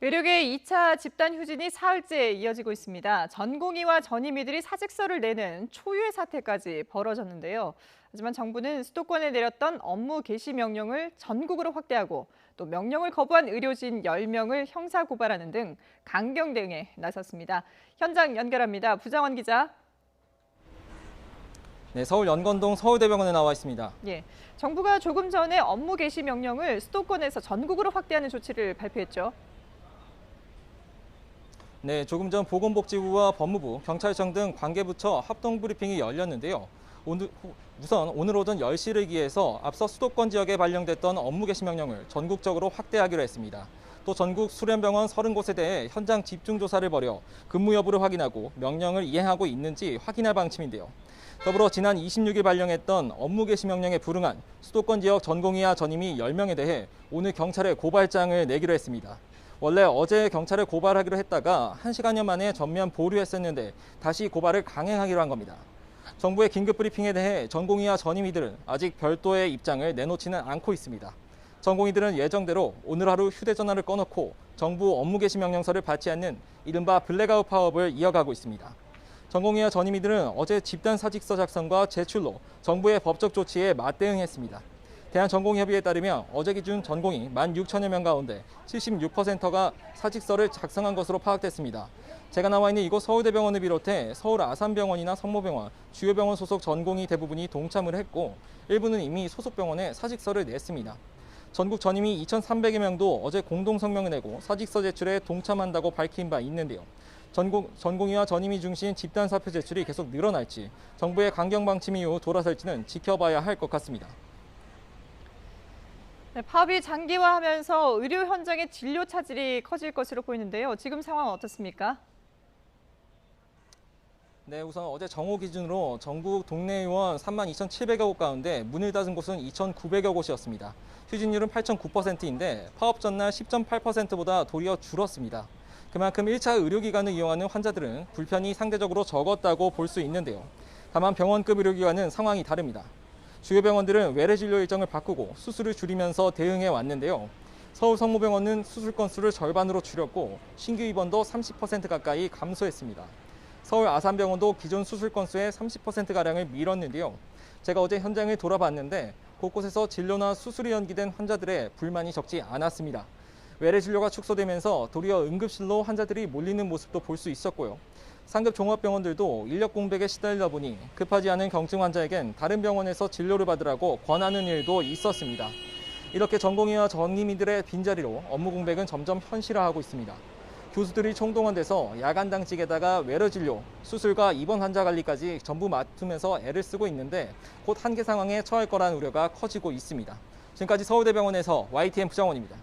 의료계의 2차 집단 휴진이 사흘째 이어지고 있습니다. 전공의와 전임의들이 사직서를 내는 초유의 사태까지 벌어졌는데요. 하지만 정부는 수도권에 내렸던 업무 개시 명령을 전국으로 확대하고 또 명령을 거부한 의료진 10명을 형사고발하는 등 강경 대응에 나섰습니다. 현장 연결합니다. 부장원 기자. 네, 서울 연건동 서울대병원에 나와 있습니다. 예, 정부가 조금 전에 업무 개시 명령을 수도권에서 전국으로 확대하는 조치를 발표했죠. 네, 조금 전 보건복지부와 법무부, 경찰청 등 관계부처 합동 브리핑이 열렸는데요. 우선 오늘 오전 10시를 기해서 앞서 수도권 지역에 발령됐던 업무 개시 명령을 전국적으로 확대하기로 했습니다. 또 전국 수련병원 30곳에 대해 현장 집중 조사를 벌여 근무 여부를 확인하고 명령을 이행하고 있는지 확인할 방침인데요. 더불어 지난 26일 발령했던 업무 개시 명령에 불응한 수도권 지역 전공의와 전임의 10명에 대해 오늘 경찰에 고발장을 내기로 했습니다. 원래 어제 경찰에 고발하기로 했다가 1시간여 만에 전면 보류했었는데 다시 고발을 강행하기로 한 겁니다. 정부의 긴급 브리핑에 대해 전공의와 전임의들은 아직 별도의 입장을 내놓지는 않고 있습니다. 전공의들은 예정대로 오늘 하루 휴대전화를 꺼놓고 정부 업무 개시 명령서를 받지 않는 이른바 블랙아웃 파업을 이어가고 있습니다. 전공의와 전임의들은 어제 집단 사직서 작성과 제출로 정부의 법적 조치에 맞대응했습니다. 대한전공협의회에 따르면 어제 기준 전공의 16,000여 명 가운데 76%가 사직서를 작성한 것으로 파악됐습니다. 제가 나와 있는 이곳 서울대병원을 비롯해 서울 아산병원이나 성모병원, 주요 병원 소속 전공의 대부분이 동참을 했고 일부는 이미 소속 병원에 사직서를 냈습니다. 전국 전임의 2,300여 명도 어제 공동 성명을 내고 사직서 제출에 동참한다고 밝힌 바 있는데요. 전공의와 전임의 중심 집단 사표 제출이 계속 늘어날지 정부의 강경 방침 이후 돌아설지는 지켜봐야 할 것 같습니다. 네, 파업이 장기화하면서 의료 현장의 진료 차질이 커질 것으로 보이는데요. 지금 상황은 어떻습니까? 네, 우선 어제 정오 기준으로 전국 동네 의원 32,700여 곳 가운데 문을 닫은 곳은 2,900여 곳이었습니다. 휴진율은 8.9%인데 파업 전날 10.8%보다 도리어 줄었습니다. 그만큼 1차 의료기관을 이용하는 환자들은 불편이 상대적으로 적었다고 볼 수 있는데요. 다만 병원급 의료기관은 상황이 다릅니다. 주요 병원들은 외래 진료 일정을 바꾸고 수술을 줄이면서 대응해 왔는데요. 서울 성모병원은 수술 건수를 절반으로 줄였고 신규 입원도 30% 가까이 감소했습니다. 서울 아산병원도 기존 수술 건수의 30%가량을 미뤘는데요. 제가 어제 현장을 돌아봤는데 곳곳에서 진료나 수술이 연기된 환자들의 불만이 적지 않았습니다. 외래 진료가 축소되면서 도리어 응급실로 환자들이 몰리는 모습도 볼 수 있었고요. 상급 종합병원들도 인력 공백에 시달리다 보니 급하지 않은 경증 환자에겐 다른 병원에서 진료를 받으라고 권하는 일도 있었습니다. 이렇게 전공의와 전임의들의 빈자리로 업무 공백은 점점 현실화하고 있습니다. 교수들이 총동원돼서 야간 당직에다가 외래 진료, 수술과 입원 환자 관리까지 전부 맡으면서 애를 쓰고 있는데 곧 한계 상황에 처할 거라는 우려가 커지고 있습니다. 지금까지 서울대병원에서 YTN 부장원입니다.